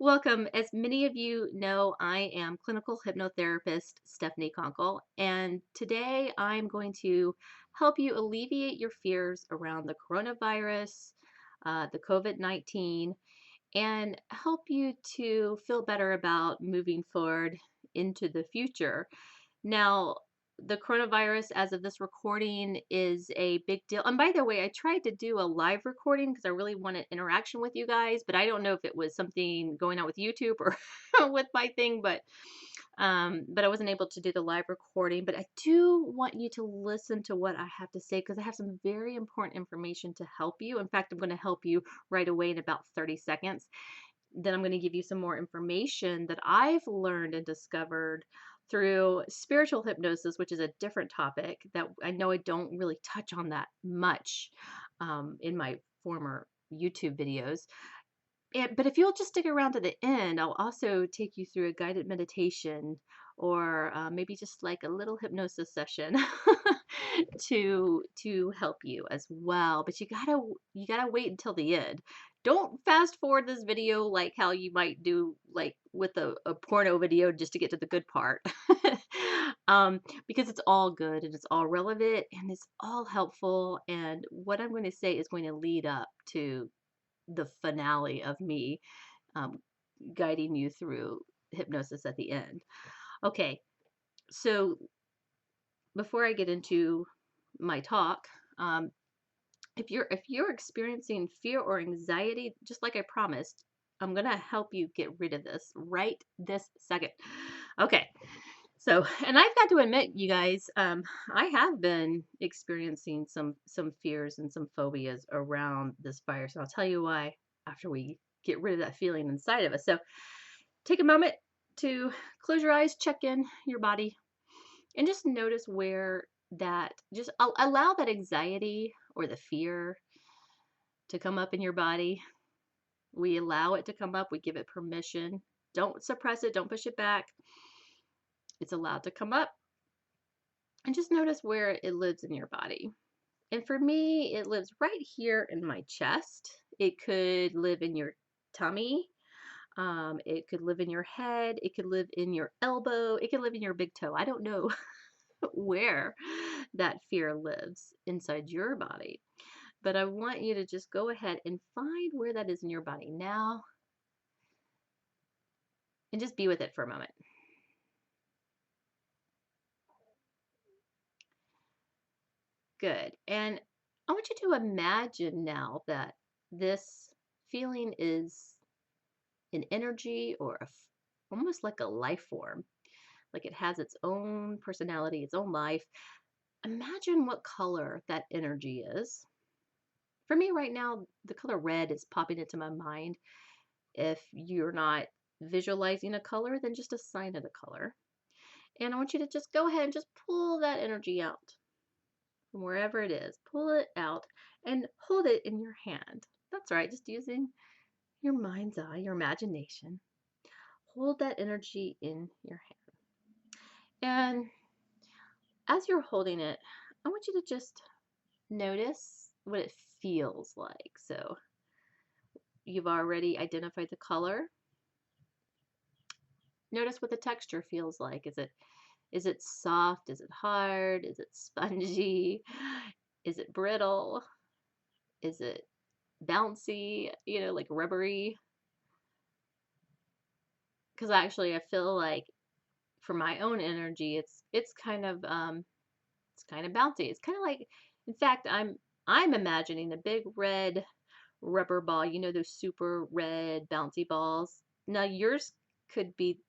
Welcome. As many of you know, I am clinical hypnotherapist Stephanie Conkle, and today I'm going to help you alleviate your fears around the coronavirus, the COVID-19, and help you to feel better about moving forward into the future. Now, the coronavirus, as of this recording, is a big deal. And by the way, I tried to do a live recording because I really wanted interaction with you guys, but I don't know if it was something going on with YouTube or with my thing, but I wasn't able to do the live recording. But I do want you to listen to what I have to say because I have some very important information to help you. In fact, I'm going to help you right away in about 30 seconds. Then I'm going to give you some more information that I've learned and discovered through spiritual hypnosis, which is a different topic that I know I don't really touch on that much in my former YouTube videos. But if you'll just stick around to the end, I'll also take you through a guided meditation or maybe just like a little hypnosis session to help you as well. But you gotta wait until the end. Don't fast forward this video like how you might do like with a porno video just to get to the good part. Because it's all good and it's all relevant and it's all helpful. And what I'm going to say is going to lead up to the finale of me um, guiding you through hypnosis at the end. Okay, so before I get into my talk, um, if you're experiencing fear or anxiety, just like I promised, I'm gonna help you get rid of this right this second. Okay, so and I've got to admit, you guys, I have been experiencing some fears and some phobias around this virus, and I'll tell you why after we get rid of that feeling inside of us. So take a moment to close your eyes, check in your body, and just notice where that just allow that anxiety or the fear to come up in your body. We allow it to come up, we give it permission. Don't suppress it, don't push it back. It's allowed to come up, and just notice where it lives in your body. And for me, it lives right here in my chest. It could live in your tummy. It could live in your head. It could live in your elbow. It could live in your big toe. I don't know where that fear lives inside your body. But I want you to just go ahead and find where that is in your body now and just be with it for a moment. Good. And I want you to imagine now that this feeling is an energy or almost like a life form, like it has its own personality, its own life. Imagine what color that energy is. For me right now, the color red is popping into my mind. If you're not visualizing a color, then just assign it a color. And I want you to just go ahead and just pull that energy out from wherever it is. Pull it out and hold it in your hand. That's right, just using your mind's eye, your imagination. Hold that energy in your hand. And as you're holding it, I want you to just notice what it feels like. So you've already identified the color. Notice what the texture feels like. Is it soft? Is it hard? Is it spongy? Is it brittle? Is it bouncy, like rubbery? Because actually I feel like for my own energy, it's kind of bouncy. It's kind of like, in fact, I'm imagining a big red rubber ball, those super red bouncy balls. Now yours could be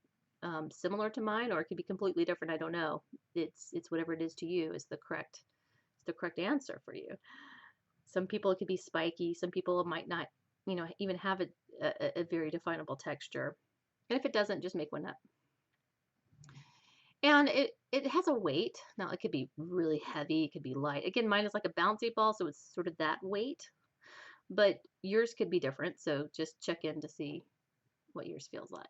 similar to mine, or it could be completely different. I don't know. It's whatever it is to you is the correct answer for you. Some people it could be spiky. Some people might not, even have a very definable texture. And if it doesn't, just make one up. And it has a weight. Now it could be really heavy, it could be light. Again, mine is like a bouncy ball, so it's sort of that weight. But yours could be different, so just check in to see what yours feels like.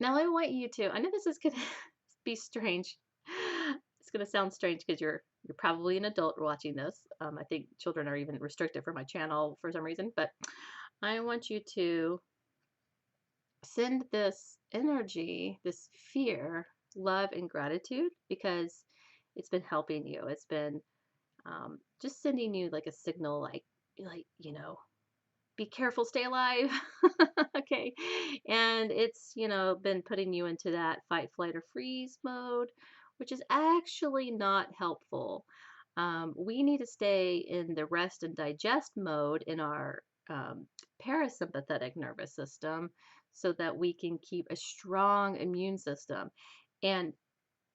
Now I want you to, I know this is gonna be strange. It's gonna sound strange because you're probably an adult watching this. I think children are even restricted from my channel for some reason, but I want you to send this energy, this fear, love, and gratitude because it's been helping you. It's been just sending you like a signal, like be careful, stay alive. Okay. And it's, been putting you into that fight, flight, or freeze mode, which is actually not helpful. We need to stay in the rest and digest mode in our parasympathetic nervous system so that we can keep a strong immune system. And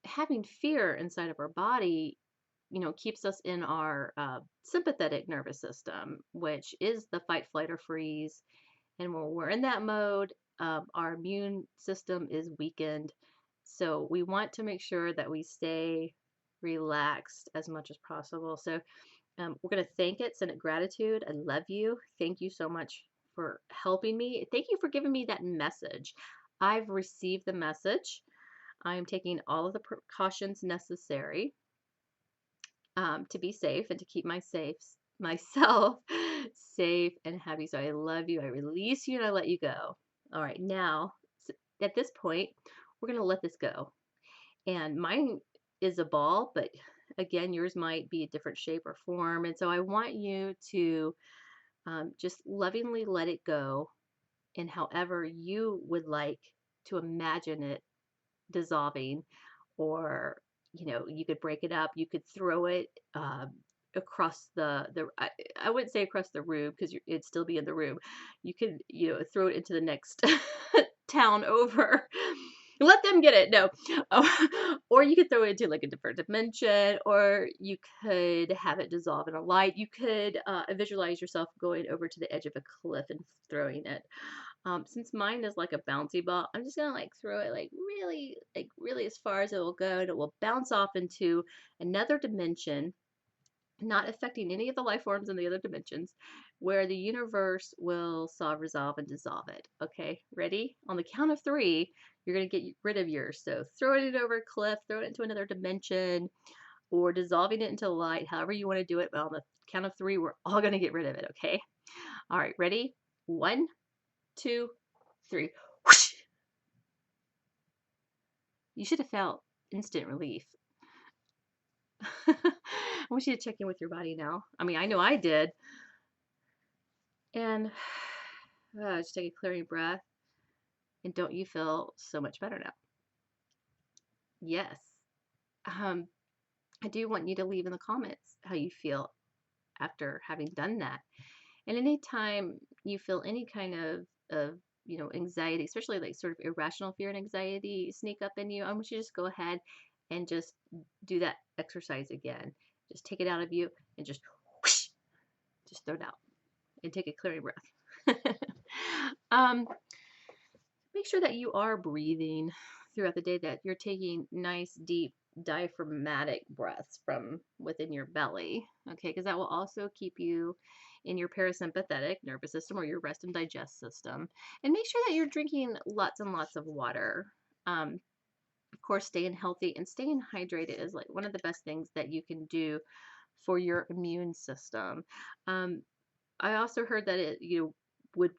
having fear inside of our body keeps us in our sympathetic nervous system, which is the fight, flight, or freeze. And when we're in that mode, our immune system is weakened. So we want to make sure that we stay relaxed as much as possible. So we're going to thank it, send it gratitude. I love you. Thank you so much for helping me. Thank you for giving me that message. I've received the message. I'm taking all of the precautions necessary to be safe and to keep myself safe and happy. So I love you. I release you and I let you go. All right, now at this point, we're gonna let this go. And mine is a ball, but again, yours might be a different shape or form. And so I want you to just lovingly let it go in however you would like to imagine it dissolving, or you could break it up, you could throw it across I wouldn't say across the room because it'd still be in the room. You could throw it into the next town over. Let them get it. No. Or you could throw it into like a different dimension, or you could have it dissolve in a light. You could visualize yourself going over to the edge of a cliff and throwing it. Since mine is like a bouncy ball, I'm just gonna like throw it like really as far as it will go, and it will bounce off into another dimension, not affecting any of the life forms in the other dimensions, where the universe will solve, resolve, and dissolve it. Okay, ready? On the count of three, you're gonna get rid of yours. So throwing it over a cliff, throw it into another dimension, or dissolving it into light, however you want to do it. But on the count of three, we're all gonna get rid of it. Okay. All right, ready? 1, 2, 3. Whoosh! You should have felt instant relief. I want you to check in with your body now. I mean, I know I did. And just take a clearing breath. And don't you feel so much better now? Yes. Um, I do want you to leave in the comments how you feel after having done that. And anytime you feel any kind of anxiety, especially like sort of irrational fear and anxiety sneak up in you, I want you to just go ahead and just do that exercise again. Just take it out of you and just whoosh, just throw it out and take a clearing breath. Make sure that you are breathing throughout the day, that you're taking nice, deep, diaphragmatic breaths from within your belly, okay? Because that will also keep you in your parasympathetic nervous system or your rest and digest system. And make sure that you're drinking lots and lots of water. Of course, staying healthy and staying hydrated is like one of the best things that you can do for your immune system. I also heard that it would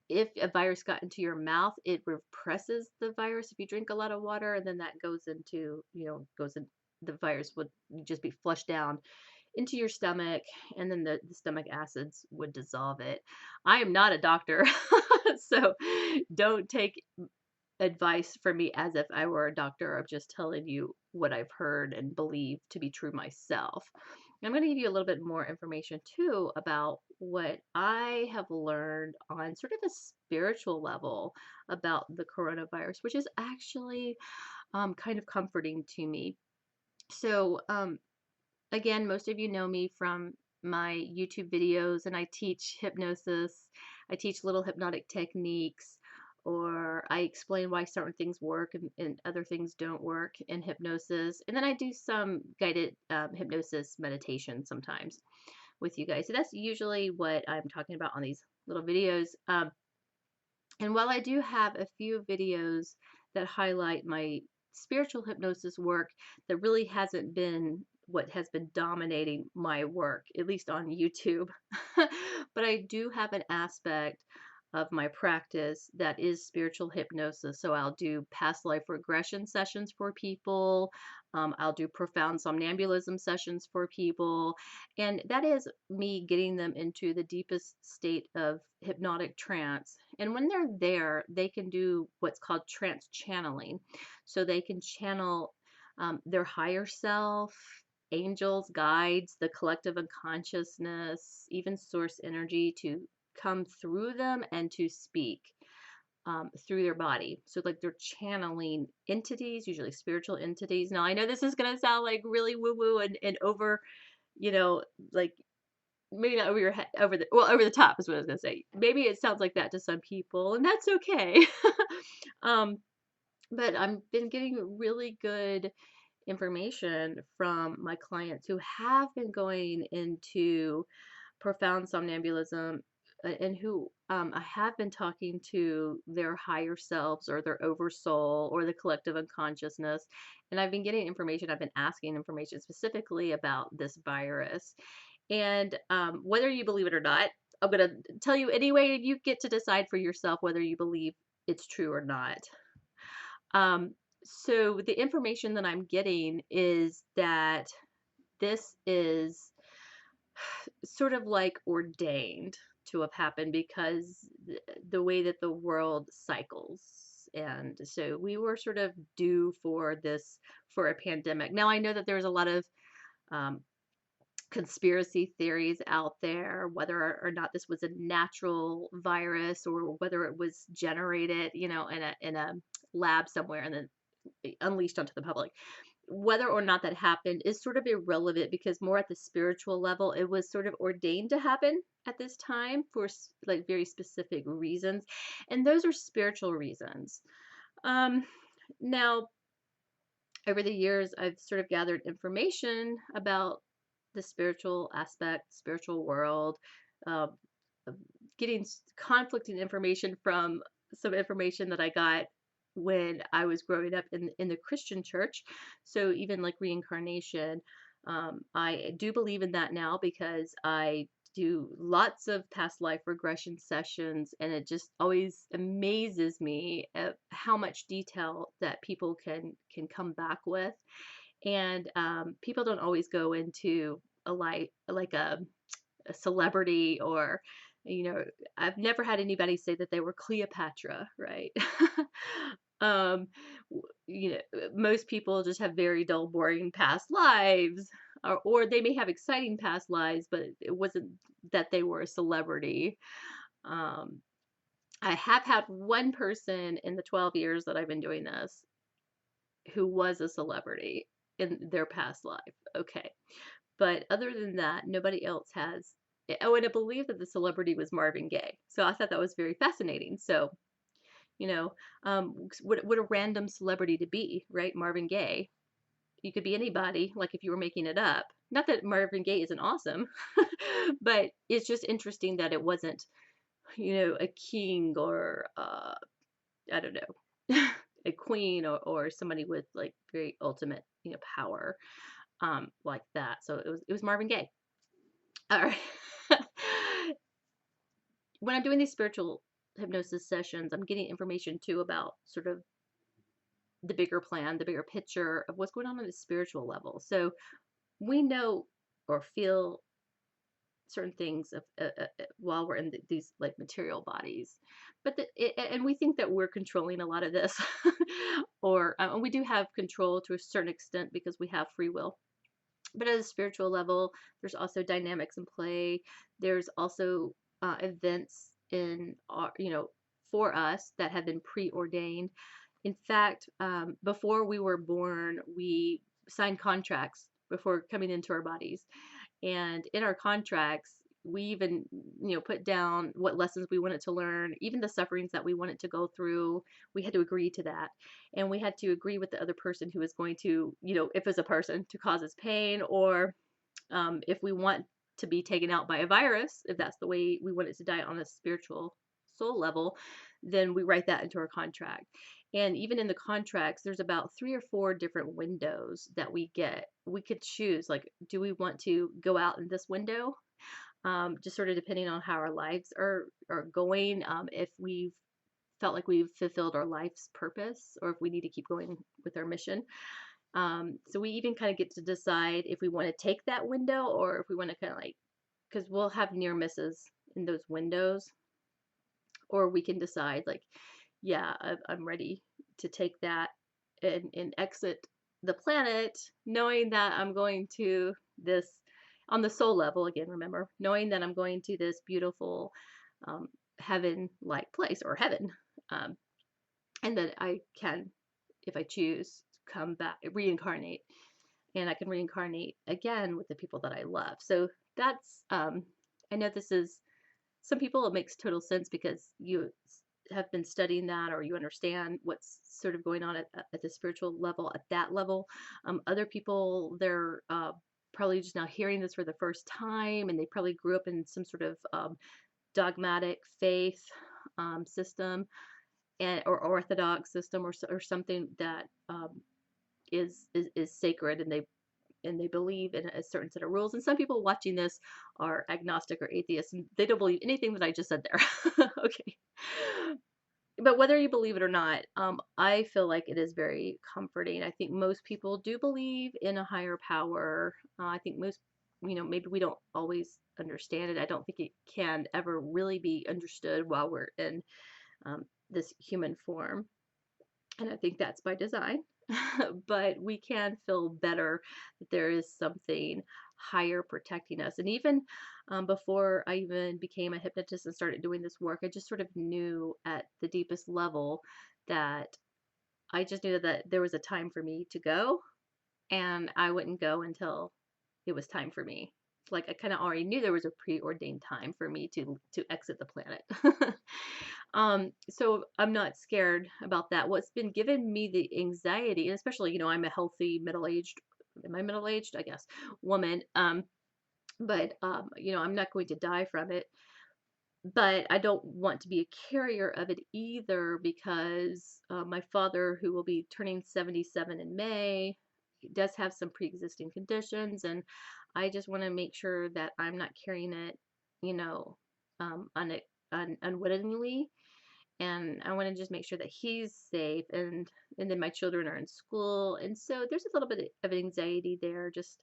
if a virus got into your mouth, it represses the virus if you drink a lot of water, and then that goes into, the virus would just be flushed down into your stomach, and then the stomach acids would dissolve it. I am not a doctor, so don't take advice from me as if I were a doctor. I'm just telling you what I've heard and believe to be true myself. I'm going to give you a little bit more information too about what I have learned on sort of a spiritual level about the coronavirus, which is actually kind of comforting to me. So, again, most of you know me from my YouTube videos, and I teach hypnosis. I teach little hypnotic techniques, or I explain why certain things work and other things don't work in hypnosis. And then I do some guided hypnosis meditation sometimes with you guys. So that's usually what I'm talking about on these little videos. And while I do have a few videos that highlight my spiritual hypnosis work that really hasn't been what has been dominating my work, at least on YouTube. But I do have an aspect of my practice that is spiritual hypnosis. So I'll do past life regression sessions for people. I'll do profound somnambulism sessions for people. And that is me getting them into the deepest state of hypnotic trance. And when they're there, they can do what's called trance channeling. So they can channel their higher self, angels, guides, the collective unconsciousness, even source energy to come through them and to speak through their body. So, like, they're channeling entities, usually spiritual entities. Now, I know this is going to sound like really woo woo and over, you know, like maybe not over your head, over the top is what I was going to say. Maybe it sounds like that to some people, and that's okay. um, but I've been getting really good information from my clients who have been going into profound somnambulism and who I have been talking to their higher selves or their oversoul or the collective unconsciousness. And I've been getting information, I've been asking information specifically about this virus. And whether you believe it or not, I'm going to tell you anyway, and you get to decide for yourself whether you believe it's true or not. So the information that I'm getting is that this is sort of like ordained to have happened because the way that the world cycles. And so we were sort of due for this, for a pandemic. Now I know that there's a lot of um, conspiracy theories out there, whether or not this was a natural virus or whether it was generated, in a lab somewhere and then unleashed onto the public. Whether or not that happened is sort of irrelevant because more at the spiritual level, it was sort of ordained to happen at this time for like very specific reasons, and those are spiritual reasons. Now, over the years, I've sort of gathered information about the spiritual aspect, spiritual world, uh, getting conflicting information from some information that I got when I was growing up in the Christian church. So even like reincarnation, I do believe in that now because I do lots of past life regression sessions, and it just always amazes me at how much detail that people can come back with. And people don't always go into a light like a celebrity or I've never had anybody say that they were Cleopatra, right? um Most people just have very dull, boring past lives, or they may have exciting past lives, but it wasn't that they were a celebrity. um I have had one person in the 12 years that I've been doing this who was a celebrity in their past life. Okay. But other than that, nobody else has. Oh, and I believe that the celebrity was Marvin Gaye. So I thought that was very fascinating. So, what a random celebrity to be, right? Marvin Gaye. You could be anybody, like if you were making it up. Not that Marvin Gaye isn't awesome, but it's just interesting that it wasn't, a king or I don't know, a queen or somebody with like very ultimate, power like that. So it was Marvin Gaye. All right. When I'm doing these spiritual hypnosis sessions, I'm getting information too about sort of the bigger plan, the bigger picture of what's going on the spiritual level. So we know or feel certain things while we're in these like material bodies, but and we think that we're controlling a lot of this, or we do have control to a certain extent because we have free will. But at a spiritual level, there's also dynamics in play. There's also events in our, for us that have been preordained. In fact, before we were born, we signed contracts before coming into our bodies. And in our contracts, we even, put down what lessons we wanted to learn, even the sufferings that we wanted to go through. We had to agree to that. And we had to agree with the other person who was going to, if it's a person, to cause us pain, or if we want to be taken out by a virus, if that's the way we want it to die on a spiritual soul level, then we write that into our contract. And even in the contracts, there's about 3 or 4 different windows that we get. We could choose, like, do we want to go out in this window? Just sort of depending on how our lives are going. If we've felt like we've fulfilled our life's purpose, or if we need to keep going with our mission. So we even kind of get to decide if we want to take that window, or if we want to kind of like, because we'll have near misses in those windows, or we can decide like, yeah, I'm ready to take that and exit the planet, knowing that I'm going to this, on the soul level, again, remember, knowing that I'm going to this beautiful um, heaven like place, or heaven, um, and that I can, if I choose, come back, reincarnate, and I can reincarnate again with the people that I love. So that's, I know this is, some people it makes total sense because you have been studying that, or you understand what's sort of going on at the spiritual level, at that level. Other people, they're probably just now hearing this for the first time, and they probably grew up in some sort of dogmatic faith system, and or orthodox system, or something that is sacred, and they believe in a certain set of rules. And some people watching this are agnostic or atheists, and they don't believe anything that I just said there. Okay. But whether you believe it or not, I feel like it is very comforting. I think most people do believe in a higher power. I think most, maybe we don't always understand it. I don't think it can ever really be understood while we're in this human form. And I think that's by design. But we can feel better that there is something higher protecting us. And even before I even became a hypnotist and started doing this work, I just sort of knew at the deepest level that I just knew that there was a time for me to go, and I wouldn't go until it was time for me. Like, I kind of already knew there was a preordained time for me to exit the planet. So I'm not scared about that. What's been giving me the anxiety, and especially, I'm a healthy middle-aged, am I middle-aged? I guess, woman. But I'm not going to die from it. But I don't want to be a carrier of it either, because my father, who will be turning 77 in May, does have some pre-existing conditions, and I just want to make sure that I'm not carrying it, you know, unwittingly. And I want to just make sure that he's safe, and then my children are in school, and so there's a little bit of anxiety there. Just,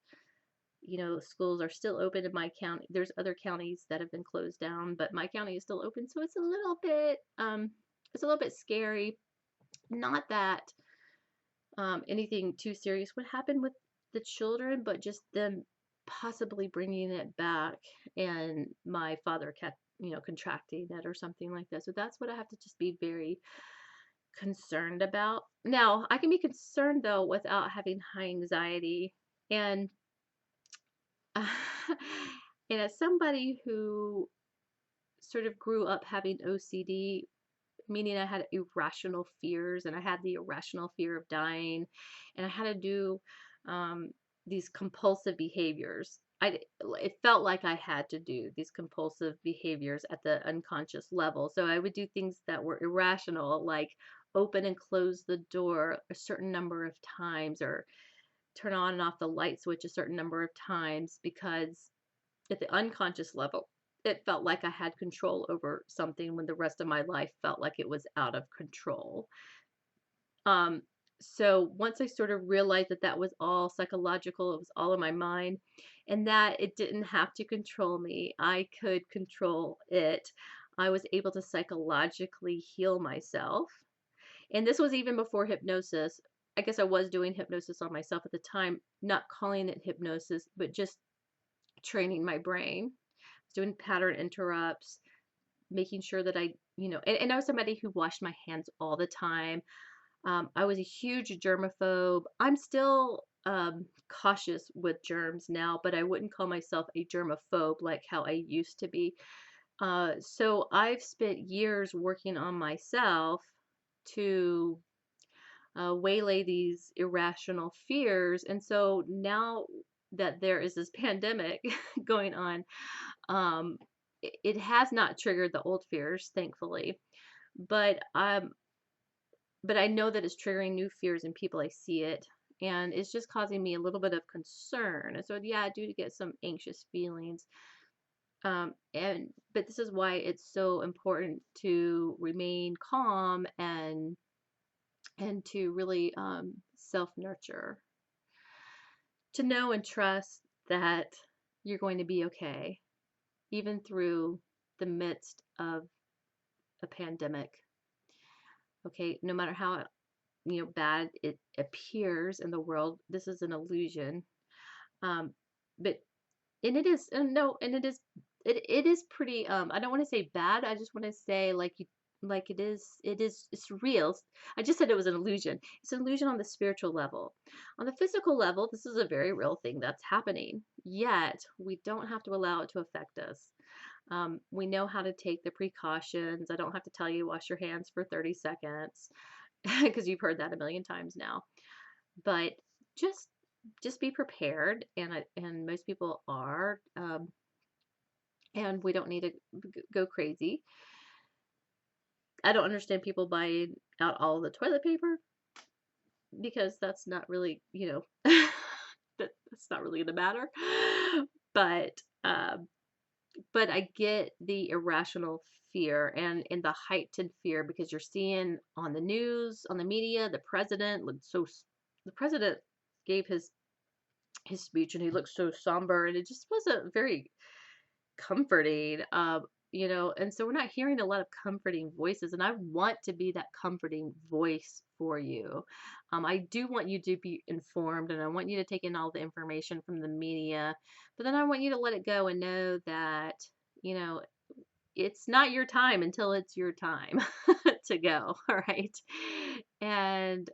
schools are still open in my county. There's other counties that have been closed down, but my county is still open, so it's a little bit scary. Not that anything too serious would happen with the children, but just them possibly bringing it back, and my father kept, contracting it or something like that. So that's what I have to just be very concerned about. Now, I can be concerned though without having high anxiety. And and as somebody who sort of grew up having OCD, meaning I had irrational fears, and I had the irrational fear of dying, and I had to do um, these compulsive behaviors. It felt like I had to do these compulsive behaviors at the unconscious level. So I would do things that were irrational, like open and close the door a certain number of times, or turn on and off the light switch a certain number of times, because at the unconscious level, it felt like I had control over something, when the rest of my life felt like it was out of control. Um, so once I sort of realized that that was all psychological, it was all in my mind, and that it didn't have to control me, I could control it. I was able to psychologically heal myself. And this was even before hypnosis. I guess I was doing hypnosis on myself at the time, not calling it hypnosis, but just training my brain, doing pattern interrupts, making sure that and I was somebody who washed my hands all the time. I was a huge germaphobe. I'm still cautious with germs now, but I wouldn't call myself a germaphobe like how I used to be. So I've spent years working on myself to waylay these irrational fears. And so now that there is this pandemic going on, it has not triggered the old fears, thankfully. But but I know that it's triggering new fears in people. I see it, and it's just causing me a little bit of concern. And so, yeah, I do get some anxious feelings. But this is why it's so important to remain calm and to really self nurture, to know and trust that you're going to be okay, even through the midst of a pandemic. Okay, no matter how bad it appears in the world, this is an illusion. Um, but and it is no, and it is pretty. I don't want to say bad. I just want to say like it's real. I just said it was an illusion. It's an illusion on the spiritual level. On the physical level, this is a very real thing that's happening. Yet we don't have to allow it to affect us. We know how to take the precautions. I don't have to tell you wash your hands for 30 seconds because you've heard that a million times now. But just just be prepared, and most people are, and we don't need to go crazy. I don't understand people buying out all the toilet paper because that's not really, that's not really gonna matter. But but I get the irrational fear and the heightened fear because you're seeing on the news, on the media, the president gave his speech and he looked so somber, and it just wasn't very comforting. And so we're not hearing a lot of comforting voices, and I want to be that comforting voice for you. I do want you to be informed, and I want you to take in all the information from the media, but then I want you to let it go and know that, you know, it's not your time until it's your time to go. All right. And,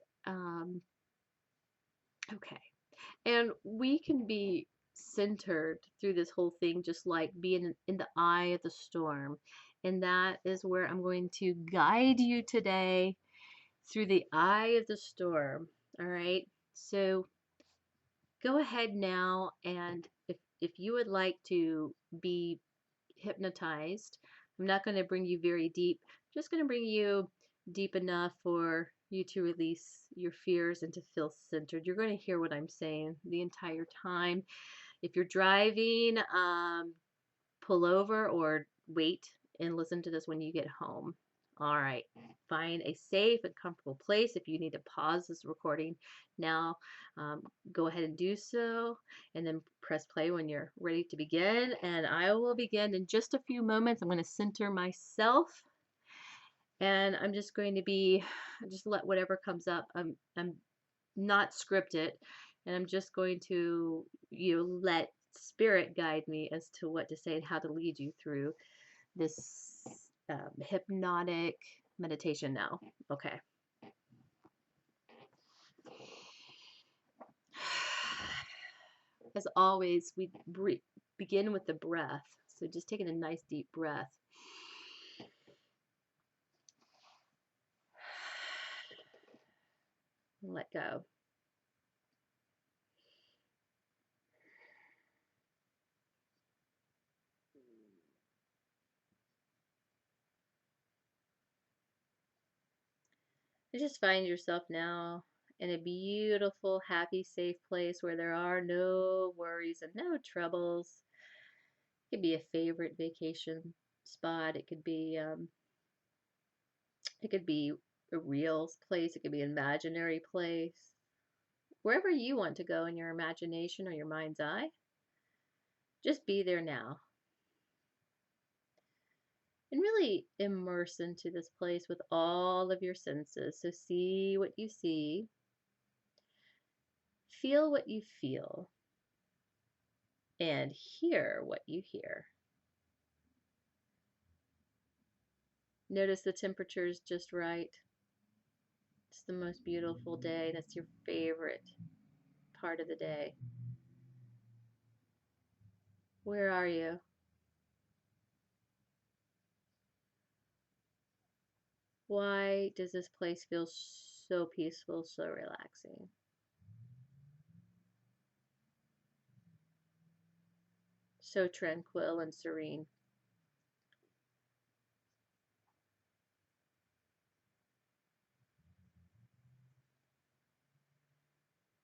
okay. And we can be centered through this whole thing, just like being in the eye of the storm. And that is where I'm going to guide you today, through the eye of the storm. All right. So go ahead now, and if you would like to be hypnotized, I'm not going to bring you very deep. I'm just going to bring you deep enough for you to release your fears and to feel centered. You're going to hear what I'm saying the entire time. If you're driving, pull over or wait and listen to this when you get home. All right. Find a safe and comfortable place. If you need to pause this recording now, go ahead and do so, and then press play when you're ready to begin. And I will begin in just a few moments. I'm going to center myself, and I'm just going to just let whatever comes up. I'm not scripted, and I'm just going to let spirit guide me as to what to say and how to lead you through this hypnotic meditation now. Okay. As always, we begin with the breath. So just taking a nice deep breath. Let go. You just find yourself now in a beautiful, happy, safe place where there are no worries and no troubles. It could be a favorite vacation spot. It could be a real place. It could be an imaginary place. Wherever you want to go in your imagination or your mind's eye, just be there now. And really immerse into this place with all of your senses. So see what you see, feel what you feel, and hear what you hear. Notice the temperature is just right. It's the most beautiful day. That's your favorite part of the day. Where are you? Why does this place feel so peaceful, so relaxing? So tranquil and serene.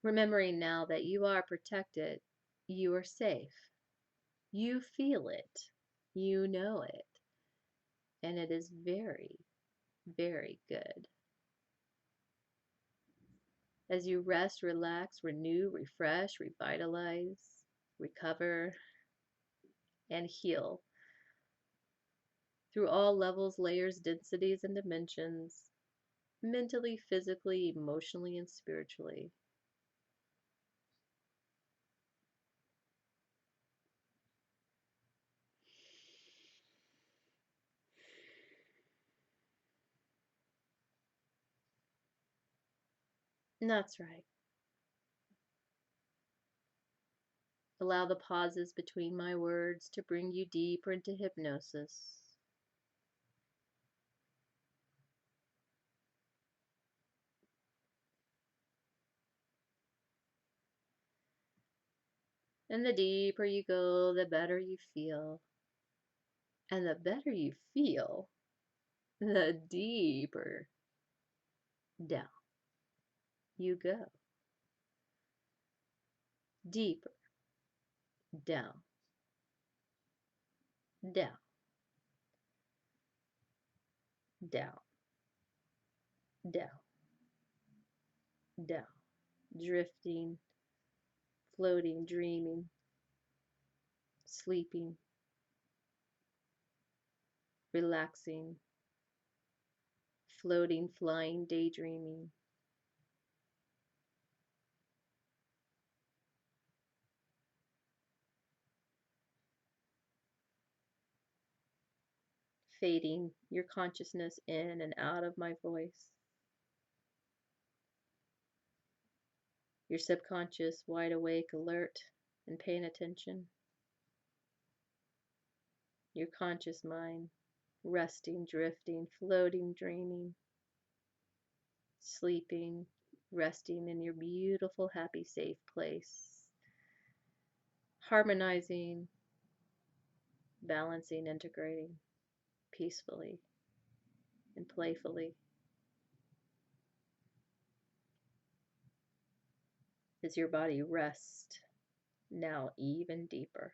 Remembering now that you are protected, you are safe, you feel it, you know it, and it is very, very good. As you rest, relax, renew, refresh, revitalize, recover, and heal through all levels, layers, densities, and dimensions, mentally, physically, emotionally, and spiritually. And that's right. Allow the pauses between my words to bring you deeper into hypnosis. And the deeper you go, the better you feel. And the better you feel, the deeper down you go. Deeper down, down, down, down, down. Drifting, floating, dreaming, sleeping, relaxing, floating, flying, daydreaming. Fading your consciousness in and out of my voice. Your subconscious wide awake, alert, and paying attention. Your conscious mind resting, drifting, floating, dreaming, sleeping, resting in your beautiful, happy, safe place. Harmonizing, balancing, integrating peacefully and playfully. As your body rests now even deeper.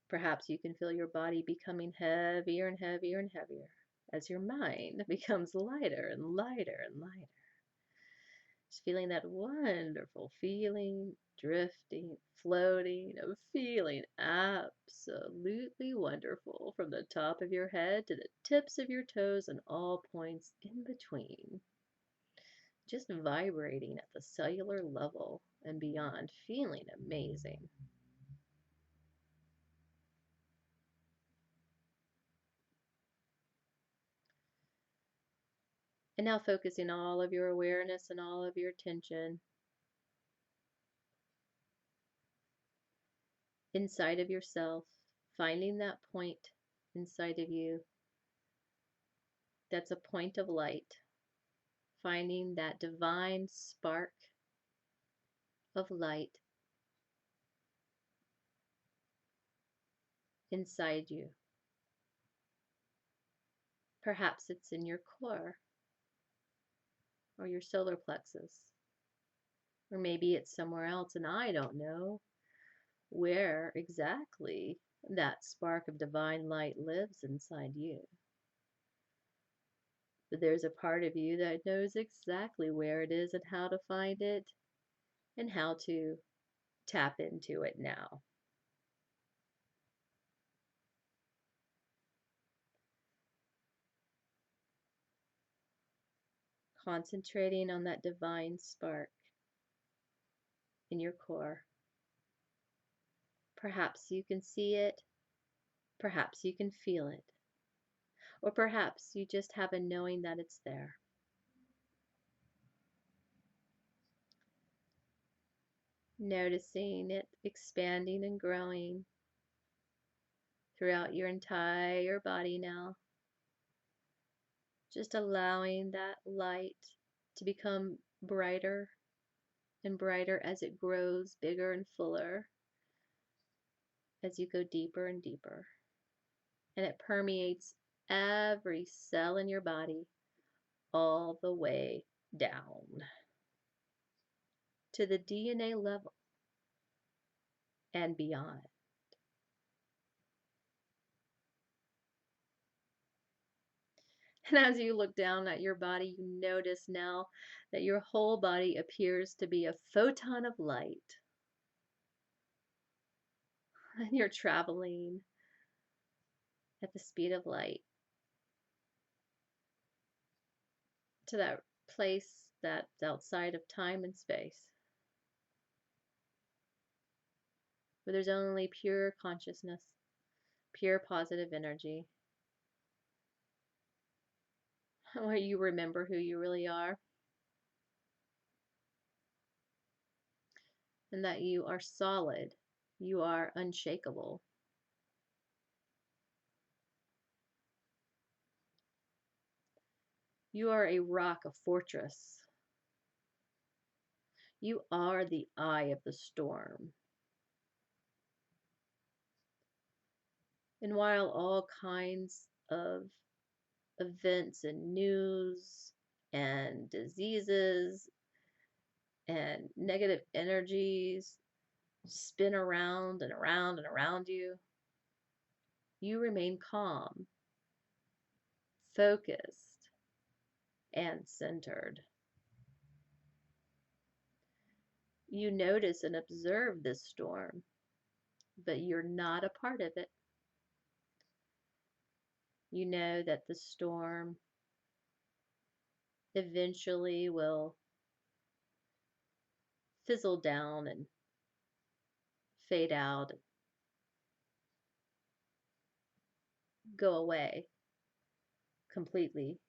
Perhaps you can feel your body becoming heavier and heavier and heavier as your mind becomes lighter and lighter and lighter. Just feeling that wonderful feeling, drifting, floating, of feeling absolutely wonderful from the top of your head to the tips of your toes and all points in between. Just vibrating at the cellular level and beyond, feeling amazing. And now focusing all of your awareness and all of your attention inside of yourself, finding that point inside of you that's a point of light, finding that divine spark of light inside you. Perhaps it's in your core or your solar plexus, or maybe it's somewhere else, and I don't know where exactly that spark of divine light lives inside you. But there's a part of you that knows exactly where it is and how to find it and how to tap into it now. Concentrating on that divine spark in your core. Perhaps you can see it, perhaps you can feel it, or perhaps you just have a knowing that it's there. Noticing it expanding and growing throughout your entire body now. Just allowing that light to become brighter and brighter as it grows bigger and fuller as you go deeper and deeper. And it permeates every cell in your body all the way down to the DNA level and beyond. And as you look down at your body, you notice now that your whole body appears to be a photon of light. And you're traveling at the speed of light to that place that's outside of time and space, where there's only pure consciousness, pure positive energy, where you remember who you really are, and that you are solid, you are unshakable. You are a rock, a fortress. You are the eye of the storm. And while all kinds of events and news and diseases and negative energies spin around and around and around you, you remain calm, focused, and centered. You notice and observe this storm, but you're not a part of it. You know that the storm eventually will fizzle down and fade out, go away completely.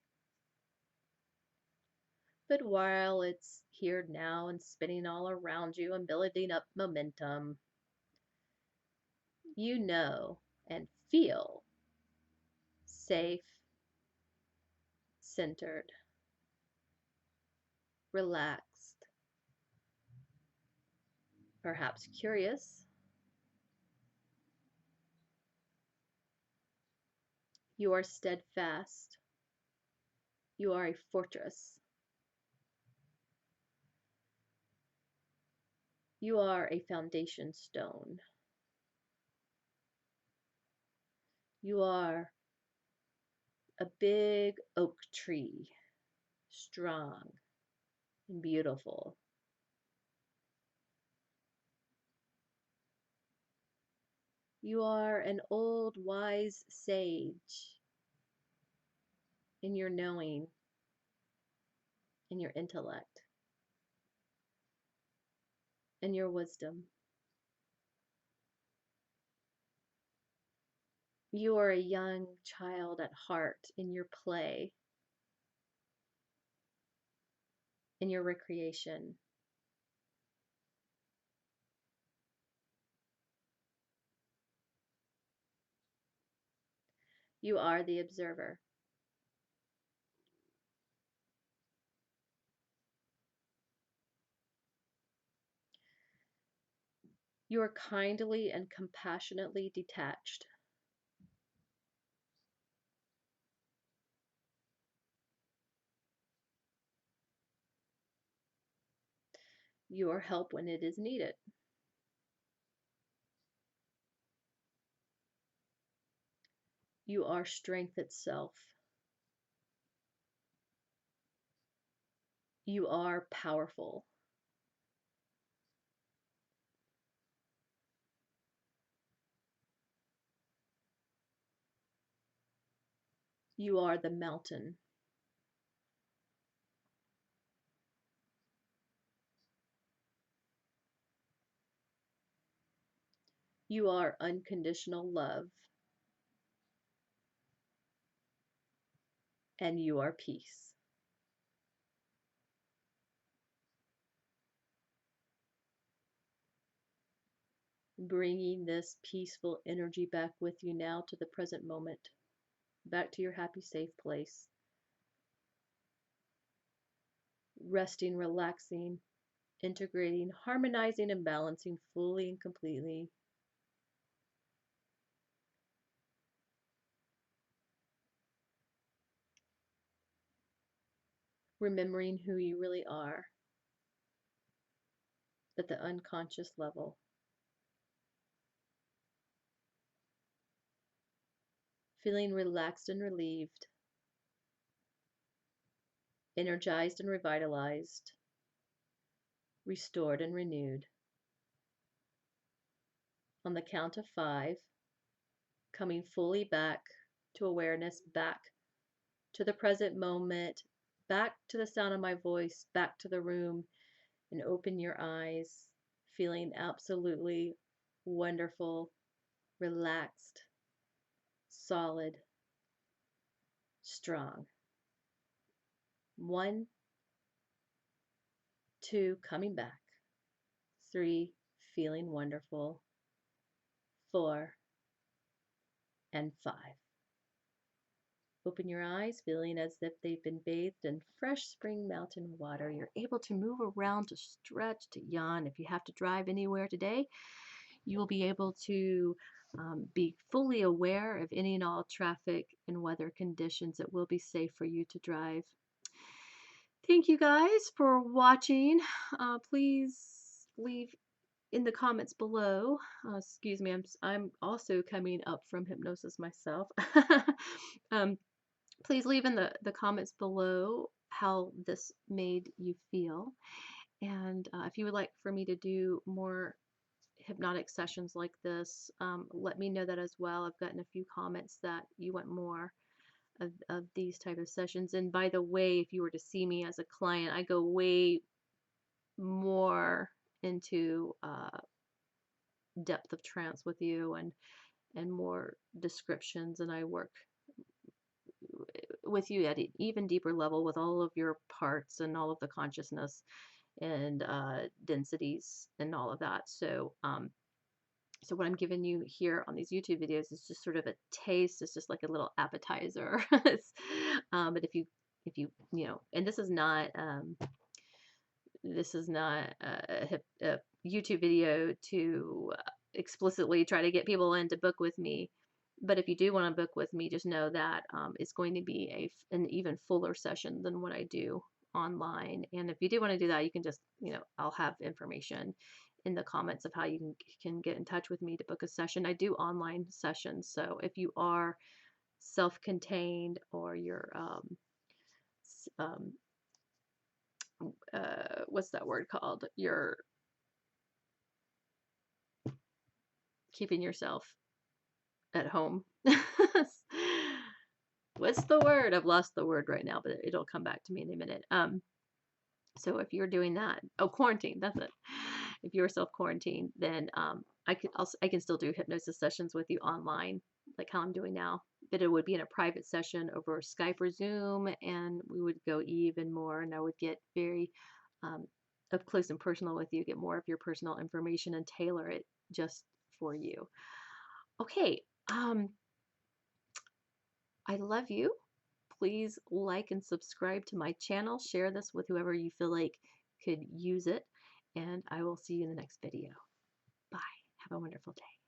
But while it's here now and spinning all around you and building up momentum, you know and feel safe, centered, relaxed, perhaps curious. You are steadfast. You are a fortress. You are a foundation stone. You are a big oak tree, strong and beautiful. You are an old wise sage in your knowing, in your intellect, in your wisdom. You are a young child at heart in your play, in your recreation. You are the observer. You are kindly and compassionately detached. You are help when it is needed. You are strength itself. You are powerful. You are the mountain. You are unconditional love. And you are peace. Bringing this peaceful energy back with you now to the present moment, back to your happy, safe place. Resting, relaxing, integrating, harmonizing, and balancing fully and completely. Remembering who you really are. at the unconscious level. Feeling relaxed and relieved, energized and revitalized, restored and renewed. On the count of 5, coming fully back to awareness, back to the present moment, back to the sound of my voice, back to the room, and open your eyes, feeling absolutely wonderful, relaxed, solid, strong. 1, 2, coming back. 3, feeling wonderful. 4, and 5. Open your eyes, feeling as if they've been bathed in fresh spring mountain water. You're able to move around, to stretch, to yawn. If you have to drive anywhere today, you will be able to be fully aware of any and all traffic and weather conditions. It will be safe for you to drive. Thank you guys for watching. Please leave in the comments below. Excuse me, I'm also coming up from hypnosis myself. Please leave in the comments below how this made you feel. And if you would like for me to do more hypnotic sessions like this, let me know that as well. I've gotten a few comments that you want more of these type of sessions. And by the way, if you were to see me as a client, I go way more into depth of trance with you and more descriptions, and I work with you at an even deeper level with all of your parts and all of the consciousness and densities and all of that. So so what I'm giving you here on these YouTube videos is just sort of a taste. It's just like a little appetizer. But if you you know, and this is not a YouTube video to explicitly try to get people in to book with me. But if you do want to book with me, just know that it's going to be an even fuller session than what I do online. And if you do want to do that, you can just, you know, I'll have information in the comments of how you can get in touch with me to book a session. I do online sessions. So if you are self-contained or you're, what's that word called? You're keeping yourself at home. What's the word? I've lost the word right now, but it'll come back to me in a minute. So if you're doing that, oh, quarantine, that's it. If you're self-quarantined, then I can still do hypnosis sessions with you online, like how I'm doing now. But it would be in a private session over Skype or Zoom, and we would go even more, and I would get very up close and personal with you, get more of your personal information and tailor it just for you. Okay, I love you. Please like and subscribe to my channel. Share this with whoever you feel like could use it. And I will see you in the next video. Bye. Have a wonderful day.